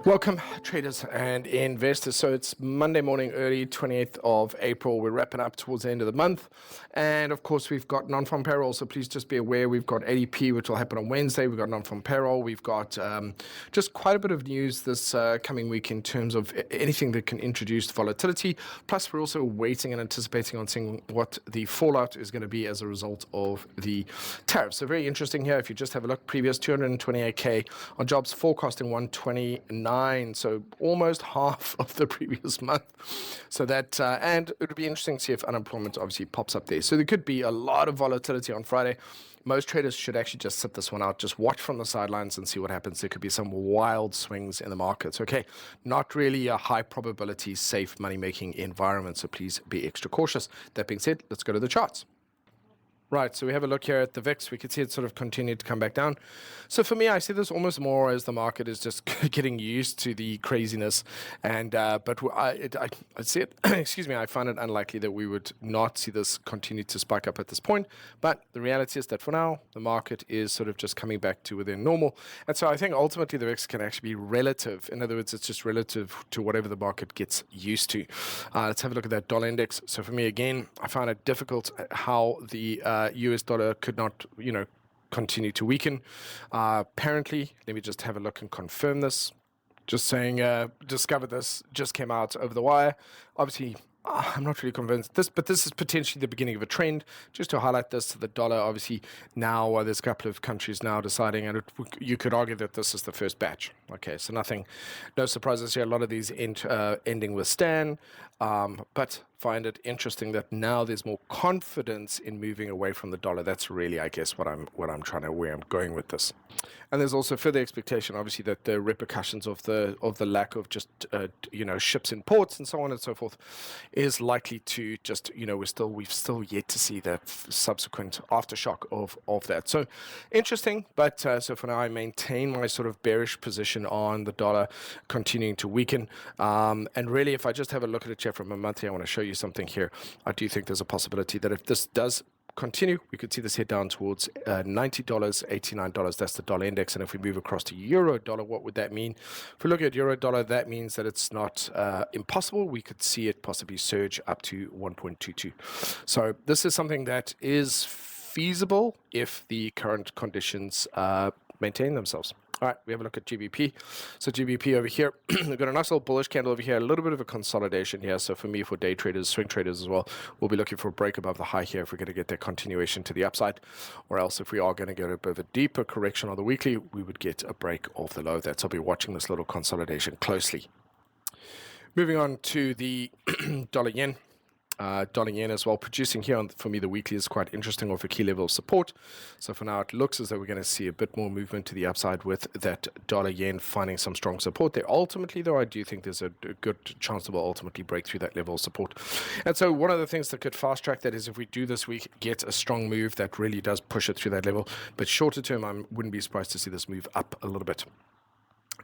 Welcome, traders and investors. So it's Monday morning, early 28th of April. We're wrapping up towards the end of the month. And of course, we've got non-farm payroll. So please just be aware, we've got AAPL, which will happen on Wednesday. We've got non-farm payroll. We've got just quite a bit of news this coming week in terms of anything that can introduce volatility. Plus, we're also waiting and anticipating on seeing what the fallout is going to be as a result of the tariffs. So very interesting here. If you just have a look, previous 228K on jobs, forecasting 129. So almost half of the previous month. So that, and it would be interesting to see if unemployment obviously pops up there. So there could be a lot of volatility on Friday. Most traders should actually just sit this one out, just watch from the sidelines and see what happens. There could be some wild swings in the markets. Okay, not really a high probability, safe money-making environment. So please be extra cautious. That being said, let's go to the charts. Right, so we have a look here at the VIX. We can see it sort of continued to come back down. So for me, I see this almost more as the market is just getting used to the craziness. And but I see it, excuse me, I find it unlikely that we would not see this continue to spike up at this point. But the reality is that for now, the market is sort of just coming back to within normal. And so I think ultimately the VIX can actually be relative. In other words, it's just relative to whatever the market gets used to. Let's have a look at that dollar index. So for me, again, I find it difficult how the US dollar could not, continue to weaken. Apparently, let me just have a look and confirm this. Just saying, discovered this, just came out over the wire. Obviously, I'm not really convinced but this is potentially the beginning of a trend. Just to highlight this, the dollar, obviously, now there's a couple of countries now deciding, and you could argue that this is the first batch. Okay, so no surprises here. A lot of these ending with Stan, but find it interesting that now there's more confidence in moving away from the dollar. That's really, I guess, where I'm going with this. And there's also further expectation, obviously, that the repercussions of the lack of just ships in ports and so on and so forth is likely to just we've still yet to see the subsequent aftershock of that. So interesting, but so for now I maintain my sort of bearish position on the dollar continuing to weaken. And really, if I just have a look at it here from a monthly, I want to show you something here. I do think there's a possibility that if this does continue, we could see this head down towards $90, $89. That's the dollar index. And if we move across to euro dollar, what would that mean? If we look at euro dollar, that means that it's not impossible. We could see it possibly surge up to 1.22. So this is something that is feasible if the current conditions maintain themselves. All right, we have a look at GBP. So GBP over here, we've got a nice little bullish candle over here, a little bit of a consolidation here. So for me, for day traders, swing traders as well, we'll be looking for a break above the high here if we're going to get that continuation to the upside. Or else if we are going to get a bit of a deeper correction on the weekly, we would get a break off the low. That's, I'll be watching this little consolidation closely. Moving on to the dollar yen. Dollar yen as well, producing here for me the weekly is quite interesting off a key level of support. So for now it looks as though we're going to see a bit more movement to the upside with that dollar yen finding some strong support there. Ultimately though, I do think there's a good chance that we'll ultimately break through that level of support. And so one of the things that could fast track that is if we do this week get a strong move that really does push it through that level. But shorter term, I wouldn't be surprised to see this move up a little bit.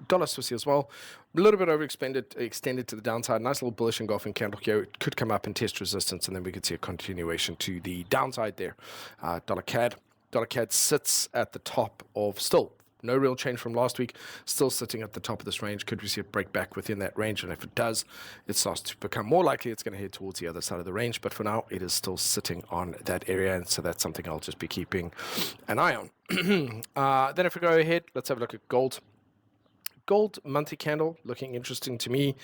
Dollar Swiss as well, a little bit extended to the downside. Nice little bullish engulfing candle here. It could come up and test resistance, and then we could see a continuation to the downside there. Dollar CAD sits at the top of still. No real change from last week, still sitting at the top of this range. Could we see it break back within that range? And if it does, it starts to become more likely it's going to head towards the other side of the range. But for now, it is still sitting on that area. And so that's something I'll just be keeping an eye on. Then if we go ahead, let's have a look at gold. Gold monthly candle looking interesting to me.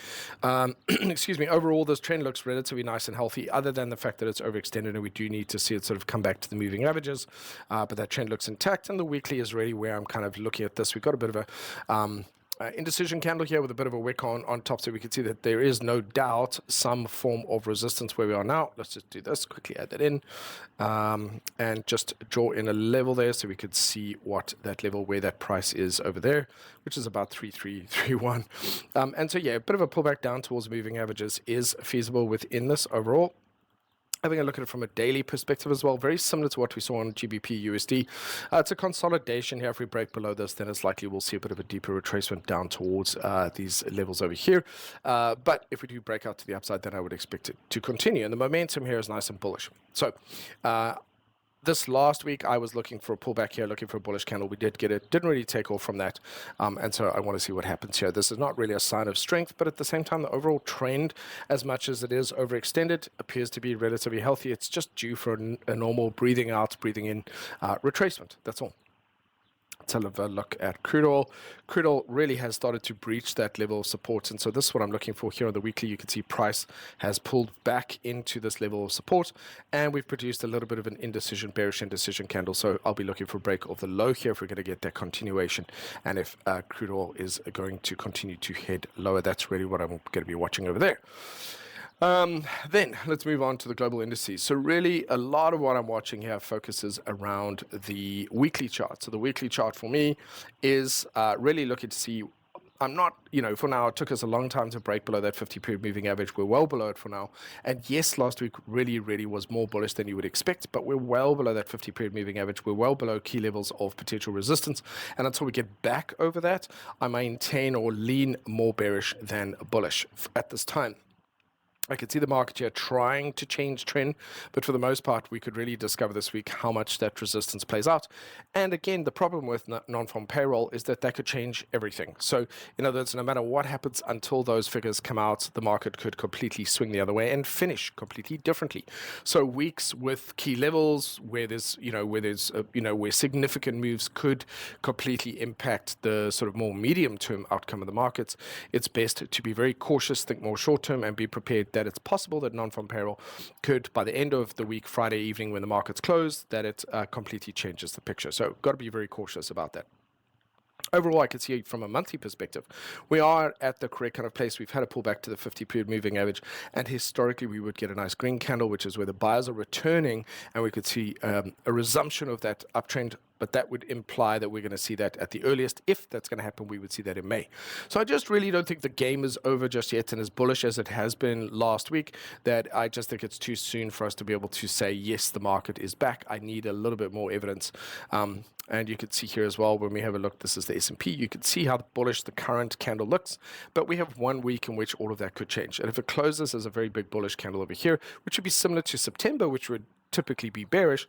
Excuse me. Overall, this trend looks relatively nice and healthy, other than the fact that it's overextended, and we do need to see it sort of come back to the moving averages. But that trend looks intact, and the weekly is really where I'm kind of looking at this. We've got a bit of a indecision candle here with a bit of a wick on top, so we can see that there is no doubt some form of resistance where we are now. Let's just do this, quickly add that in, and just draw in a level there so we could see what that level, where that price is over there, which is about 3331. And so yeah, a bit of a pullback down towards moving averages is feasible within this overall. Having a look at it from a daily perspective as well, very similar to what we saw on GBP USD. It's a consolidation here. If we break below this, then it's likely we'll see a bit of a deeper retracement down towards these levels over here. But if we do break out to the upside, then I would expect it to continue. And the momentum here is nice and bullish. So This last week, I was looking for a pullback here, looking for a bullish candle. We did get it. Didn't really take off from that. And so I want to see what happens here. This is not really a sign of strength, but at the same time, the overall trend, as much as it is overextended, appears to be relatively healthy. It's just due for a normal breathing out, breathing in retracement. That's all. Let's have a look at crude oil. Crude oil really has started to breach that level of support. And so this is what I'm looking for here on the weekly. You can see price has pulled back into this level of support. And we've produced a little bit of an indecision, bearish indecision candle. So I'll be looking for a break of the low here if we're going to get that continuation. And if crude oil is going to continue to head lower, that's really what I'm going to be watching over there. Then let's move on to the global indices. So really a lot of what I'm watching here focuses around the weekly chart. So the weekly chart for me is really looking to see, I'm not, for now, it took us a long time to break below that 50-period moving average. We're well below it for now. And yes, last week really was more bullish than you would expect, but we're well below that 50-period moving average. We're well below key levels of potential resistance. And until we get back over that, I maintain or lean more bearish than bullish at this time. I could see the market here trying to change trend, but for the most part, we could really discover this week how much that resistance plays out. And again, the problem with non-farm payroll is that could change everything. So, in other words, no matter what happens until those figures come out, the market could completely swing the other way and finish completely differently. So, weeks with key levels where there's, where significant moves could completely impact the sort of more medium-term outcome of the markets, it's best to be very cautious, think more short-term, and be prepared that it's possible that non-farm payroll could, by the end of the week, Friday evening when the markets close, that it completely changes the picture. So got to be very cautious about that. Overall, I can see from a monthly perspective, we are at the correct kind of place. We've had a pullback to the 50-period moving average, and historically, we would get a nice green candle, which is where the buyers are returning, and we could see a resumption of that uptrend. But that would imply that we're going to see that at the earliest. If that's going to happen, we would see that in May. So I just really don't think the game is over just yet. And as bullish as it has been last week, that I just think it's too soon for us to be able to say, yes, the market is back. I need a little bit more evidence. And you can see here as well, when we have a look, this is the S&P. You can see how bullish the current candle looks. But we have 1 week in which all of that could change. And if it closes as a very big bullish candle over here, which would be similar to September, which would typically be bearish,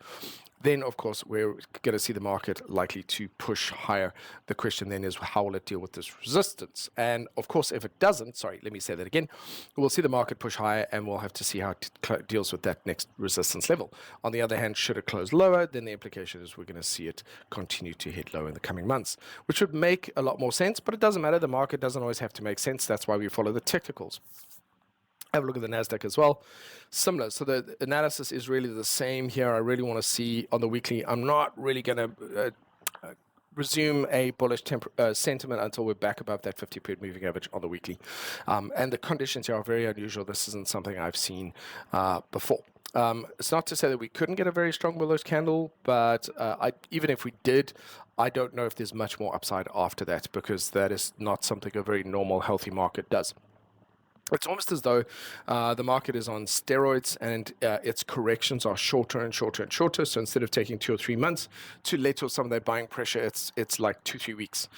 then, of course, we're going to see the market likely to push higher. The question then is, how will it deal with this resistance? And, of course, if it doesn't, sorry, let me say that again, we'll see the market push higher, and we'll have to see how it deals with that next resistance level. On the other hand, should it close lower, then the implication is we're going to see it continue to head lower in the coming months, which would make a lot more sense, but it doesn't matter. The market doesn't always have to make sense. That's why we follow the technicals. Have a look at the NASDAQ as well. Similar. So the analysis is really the same here. I really want to see on the weekly. I'm not really going to resume a bullish sentiment until we're back above that 50-period moving average on the weekly. And the conditions here are very unusual. This isn't something I've seen before. It's not to say that we couldn't get a very strong bullish candle, but even if we did, I don't know if there's much more upside after that, because that is not something a very normal, healthy market does. It's almost as though the market is on steroids, and its corrections are shorter and shorter and shorter. So instead of taking 2 or 3 months to let off some of that buying pressure, it's like 2-3 weeks,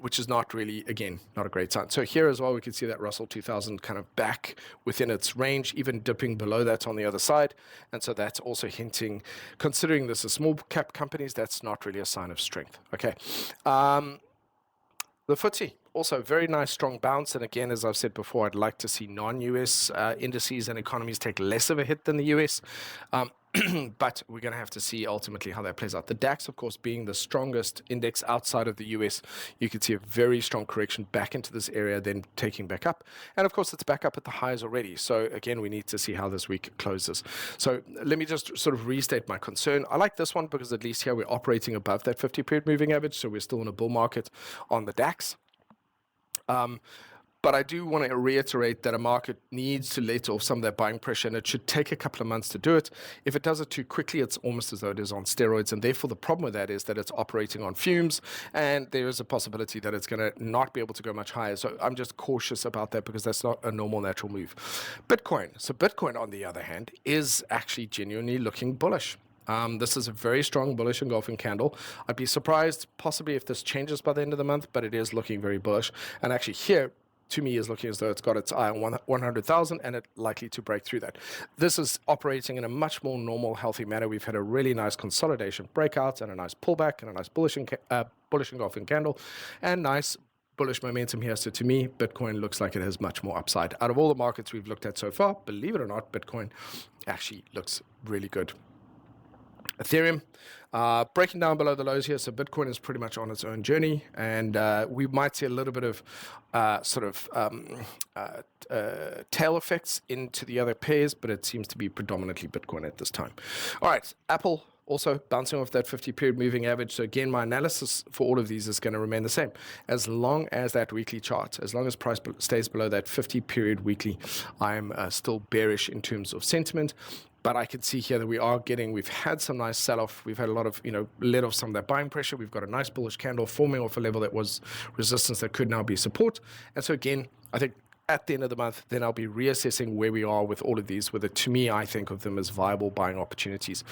which is not really, again, not a great sign. So here as well, we can see that Russell 2000 kind of back within its range, even dipping below that on the other side. And so that's also hinting, considering this is small cap companies, that's not really a sign of strength. Okay. The FTSE, also very nice strong bounce. And again, as I've said before, I'd like to see non-US indices and economies take less of a hit than the US. But we're going to have to see ultimately how that plays out. The DAX, of course, being the strongest index outside of the US, you can see a very strong correction back into this area, then taking back up. And of course, it's back up at the highs already. So again, we need to see how this week closes. So let me just sort of restate my concern. I like this one because at least here we're operating above that 50-period moving average. So we're still in a bull market on the DAX. But I do want to reiterate that a market needs to let off some of that buying pressure, and it should take a couple of months to do it. If it does it too quickly, it's almost as though it is on steroids, and therefore the problem with that is that it's operating on fumes, and there is a possibility that it's going to not be able to go much higher. So I'm just cautious about that because that's not a normal natural move. Bitcoin. So Bitcoin, on the other hand, is actually genuinely looking bullish. This is a very strong bullish engulfing candle. I'd be surprised possibly if this changes by the end of the month, but it is looking very bullish. And actually here, to me is looking as though it's got its eye on 100,000 and it's likely to break through that. This is operating in a much more normal, healthy manner. We've had a really nice consolidation breakout and a nice pullback and a nice bullish engulfing candle and nice bullish momentum here. So to me, Bitcoin looks like it has much more upside. Out of all the markets we've looked at so far, believe it or not, Bitcoin actually looks really good. Ethereum, breaking down below the lows here. So Bitcoin is pretty much on its own journey, and we might see a little bit of tail effects into the other pairs, but it seems to be predominantly Bitcoin at this time. All right, Apple also bouncing off that 50-period moving average. So again, my analysis for all of these is going to remain the same. As long as that weekly chart, as long as price stays below that 50-period weekly, I'm still bearish in terms of sentiment. But I can see here that we've had some nice sell-off. We've had a lot of, let off some of that buying pressure. We've got a nice bullish candle forming off a level that was resistance that could now be support. And so again, I think at the end of the month, then I'll be reassessing where we are with all of these, whether to me, I think of them as viable buying opportunities.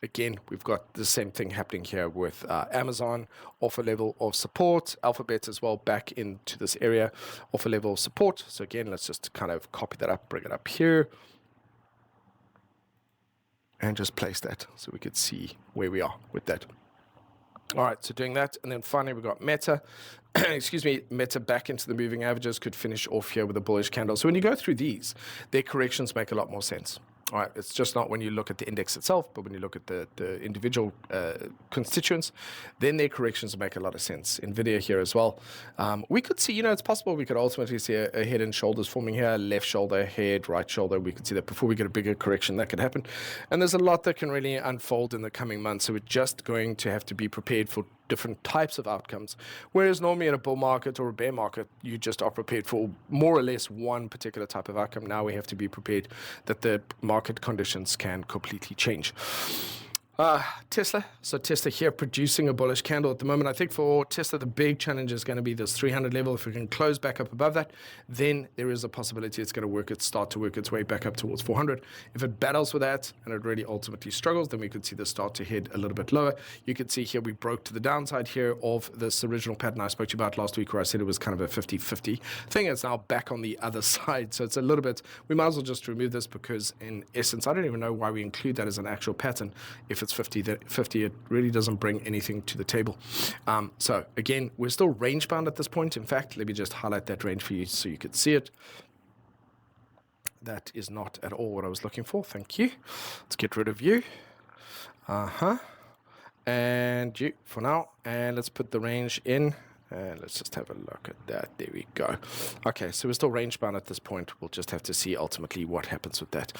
Again, we've got the same thing happening here with Amazon off a level of support, Alphabet as well back into this area off a level of support. So again, let's just kind of copy that up, bring it up here, and just place that so we could see where we are with that. All right, so doing that, and then finally we've got Meta. Excuse me, Meta back into the moving averages, could finish off here with a bullish candle. So when you go through these, their corrections make a lot more sense. All right, it's just not when you look at the index itself, but when you look at the individual constituents, then their corrections make a lot of sense. NVIDIA here as well. We could see, it's possible we could ultimately see a head and shoulders forming here, left shoulder, head, right shoulder. We could see that before we get a bigger correction, that could happen. And there's a lot that can really unfold in the coming months. So we're just going to have to be prepared for different types of outcomes. Whereas normally in a bull market or a bear market, you just are prepared for more or less one particular type of outcome. Now we have to be prepared that the market conditions can completely change. Tesla. So Tesla here producing a bullish candle at the moment. I think for Tesla, the big challenge is going to be this 300 level. If we can close back up above that, then there is a possibility it's going to start to work its way back up towards 400. If it battles with that and it really ultimately struggles, then we could see this start to head a little bit lower. You can see here we broke to the downside here of this original pattern I spoke to you about last week, where I said it was kind of a 50-50 thing. It's now back on the other side. So it's a little bit, we might as well just remove this, because in essence, I don't even know why we include that as an actual pattern. If it's 50, it really doesn't bring anything to the table. So again, we're still range bound at this point. In fact, let me just highlight that range for you so you could see it. That is not at all what I was looking for. Thank you. Let's get rid of you. And you for now. And let's put the range in. And let's just have a look at that. There we go. Okay, so we're still range bound at this point. We'll just have to see ultimately what happens with that.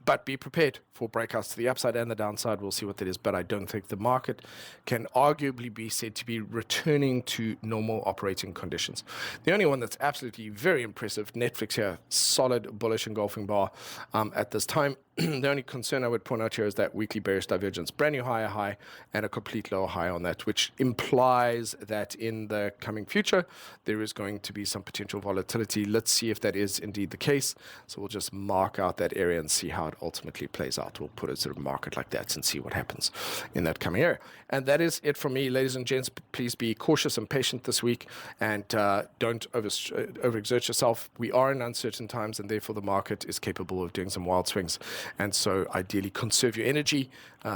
But be prepared for breakouts to the upside and the downside. We'll see what that is. But I don't think the market can arguably be said to be returning to normal operating conditions. The only one that's absolutely very impressive, Netflix here, solid bullish engulfing bar at this time. The only concern I would point out here is that weekly bearish divergence, brand new higher high and a complete lower high on that, which implies that in the coming future, there is going to be some potential volatility. Let's see if that is indeed the case. So we'll just mark out that area and see how it ultimately plays out. We'll put a sort of market like that and see what happens in that coming area. And that is it from me, ladies and gents. Please be cautious and patient this week, and don't overexert yourself. We are in uncertain times, and therefore the market is capable of doing some wild swings. And so ideally conserve your energy.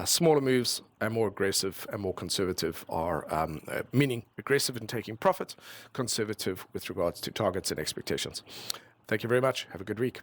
Smaller moves and more aggressive and more conservative are, meaning aggressive in taking profit, conservative with regards to targets and expectations. Thank you very much. Have a good week.